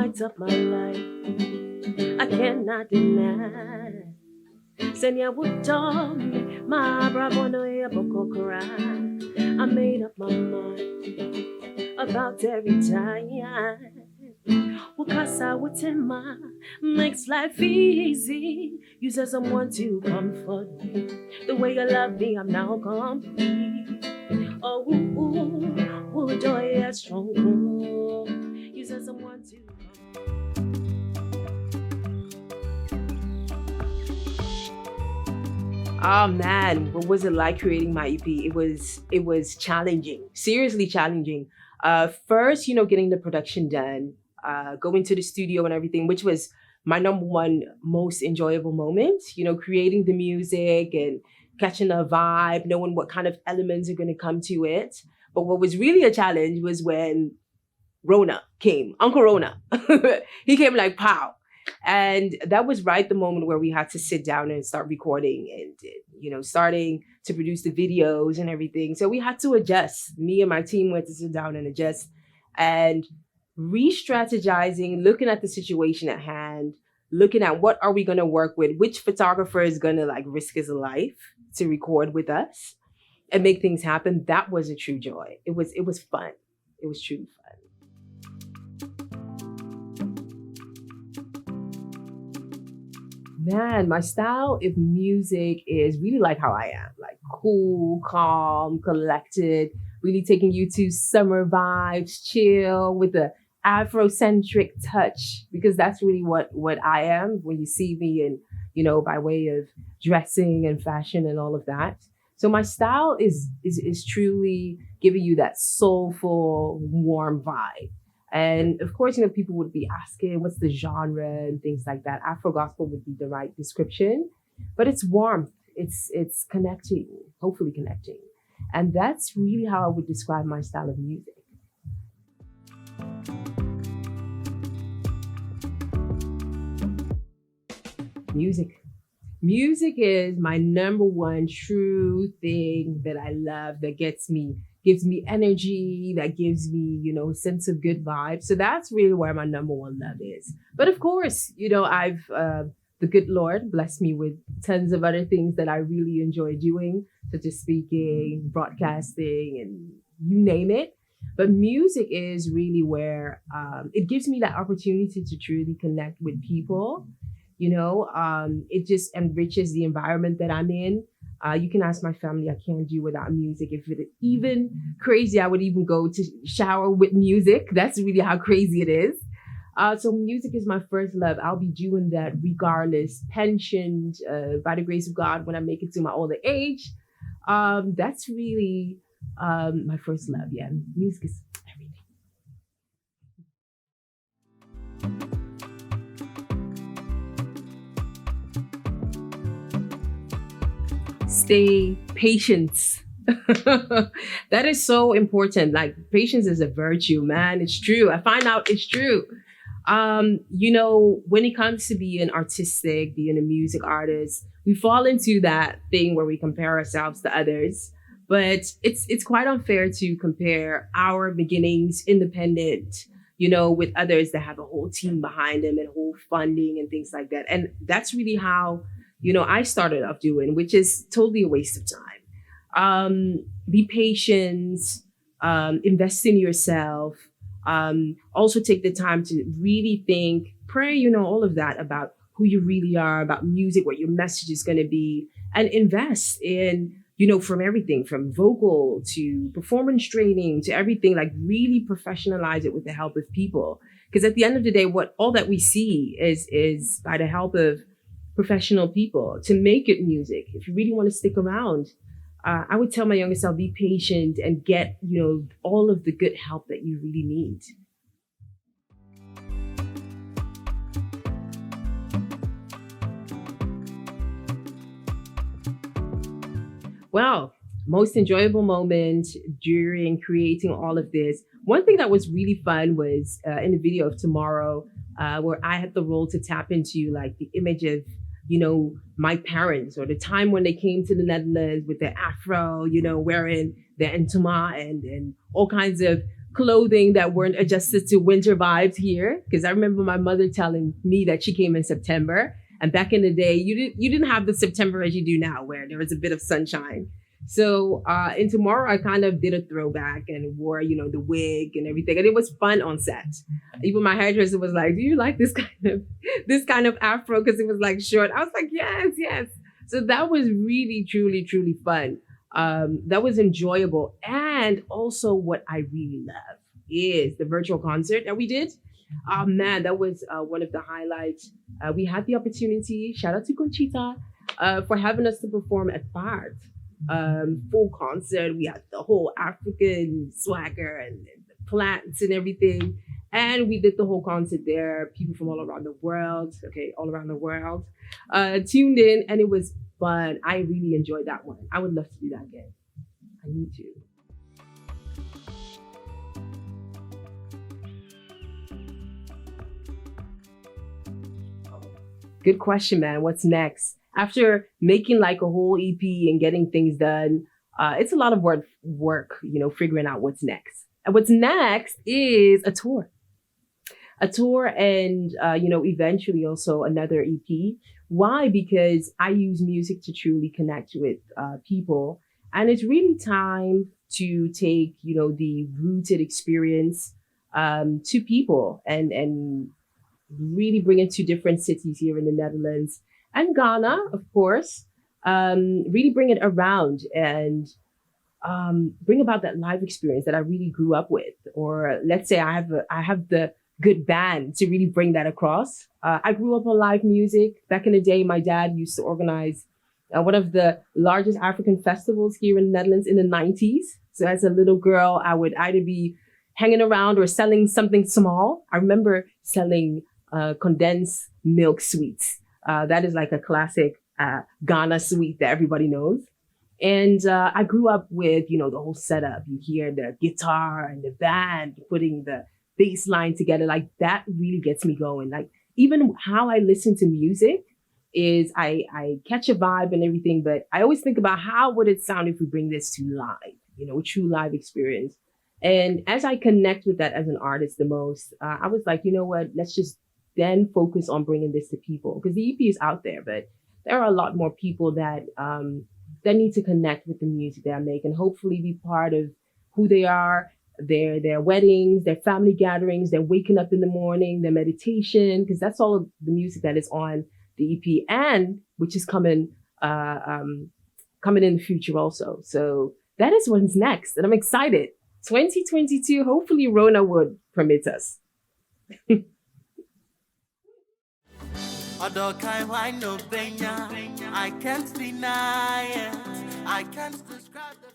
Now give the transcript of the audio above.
point of my life I cannot deny. Senya would tell me, my bravo no cry. I made up my mind about every time. Cause I would tell my makes life easy. You said someone to comfort me. The way you love me, I'm now complete. Oh, joy is strong. You said someone to. Oh man, what was it like creating my EP? It was challenging, seriously challenging. First, getting the production done, going to the studio and everything, which was my number one most enjoyable moment. Creating the music and catching a vibe, knowing what kind of elements are going to come to it. But what was really a challenge was when Rona came, Uncle Rona. He came like pow. And that was right the moment where we had to sit down and start recording and, starting to produce the videos and everything. So we had to adjust. Me and my team went to sit down and adjust and re-strategizing, looking at the situation at hand, looking at what are we going to work with, which photographer is going to risk his life to record with us and make things happen. That was a true joy. It was fun. It was truly fun. Man, my style of music is really like how I am, like cool, calm, collected, really taking you to summer vibes, chill with the Afrocentric touch, because that's really what I am when you see me and, by way of dressing and fashion and all of that. So my style is truly giving you that soulful, warm vibe. And of course, people would be asking, what's the genre and things like that. Afro gospel would be the right description, but it's warmth. It's connecting, hopefully connecting. And that's really how I would describe my style of music. Music is my number one true thing that I love, that gives me energy, that gives me, a sense of good vibes. So that's really where my number one love is. But of course, I've, the good Lord blessed me with tons of other things that I really enjoy doing, such as speaking, broadcasting, and you name it. But music is really where it gives me that opportunity to truly connect with people. It just enriches the environment that I'm in. You can ask my family, I can't do without music. If it even crazy, I would even go to shower with music. That's really how crazy it is. So music is my first love. I'll be doing that regardless, pensioned by the grace of God when I make it to my older age. That's really my first love. Yeah, music is everything. Stay patient. That is so important. Like, patience is a virtue, man. It's true. I find out it's true. When it comes to being artistic, being a music artist, we fall into that thing where we compare ourselves to others. But it's quite unfair to compare our beginnings independent, with others that have a whole team behind them and whole funding and things like that. And that's really how I started off doing, which is totally a waste of time. Be patient, invest in yourself, also take the time to really think, pray, all of that about who you really are, about music, what your message is going to be, and invest in, from everything from vocal to performance training to everything, like really professionalize it with the help of people. Because at the end of the day, all that we see is by the help of professional people to make good music. If you really want to stick around, I would tell my younger self, be patient and get, all of the good help that you really need. Well, most enjoyable moment during creating all of this. One thing that was really fun was in the video of Tomorrow, where I had the role to tap into like the image of, my parents, or the time when they came to the Netherlands with their afro, wearing their entuma and all kinds of clothing that weren't adjusted to winter vibes here. Because I remember my mother telling me that she came in September, and back in the day, you didn't have the September as you do now, where there was a bit of sunshine. So in tomorrow, I kind of did a throwback and wore, the wig and everything, and it was fun on set. Even my hairdresser was like, "Do you like this kind of afro?" Because it was like short. I was like, "Yes, yes." So that was really, truly, truly fun. That was enjoyable, and also what I really love is the virtual concert that we did. Oh man, that was one of the highlights. We had the opportunity. Shout out to Conchita for having us to perform at Bart. Full concert. We had the whole African swagger and the plants and everything. And we did the whole concert there. People from all around the world, okay, all around the world, tuned in, and it was fun. I really enjoyed that one. I would love to do that again. I need to. Good question, man. What's next? After making like a whole EP and getting things done, it's a lot of work, figuring out what's next. And what's next is a tour and eventually also another EP. Why? Because I use music to truly connect with people, and it's really time to take the rooted experience to people and really bring it to different cities here in the Netherlands and Ghana, of course. Really bring it around and bring about that live experience that I really grew up with. Or let's say I have the good band to really bring that across. I grew up on live music. Back in the day, my dad used to organize one of the largest African festivals here in the Netherlands in the 90s. So as a little girl, I would either be hanging around or selling something small. I remember selling condensed milk sweets. That is like a classic Ghana sweet that everybody knows. And I grew up with, the whole setup. You hear the guitar and the band putting the bass line together. Like that really gets me going. Like even how I listen to music is I catch a vibe and everything, but I always think about how would it sound if we bring this to live, a true live experience. And as I connect with that as an artist the most, I was like, you know what, let's just then focus on bringing this to people because the EP is out there, but there are a lot more people that need to connect with the music that I make and hopefully be part of who they are, their weddings, their family gatherings, their waking up in the morning, their meditation, because that's all of the music that is on the EP and which is coming in the future also. So that is what's next, and I'm excited. 2022, hopefully Rona would permit us. Although I can't deny it. I can't describe the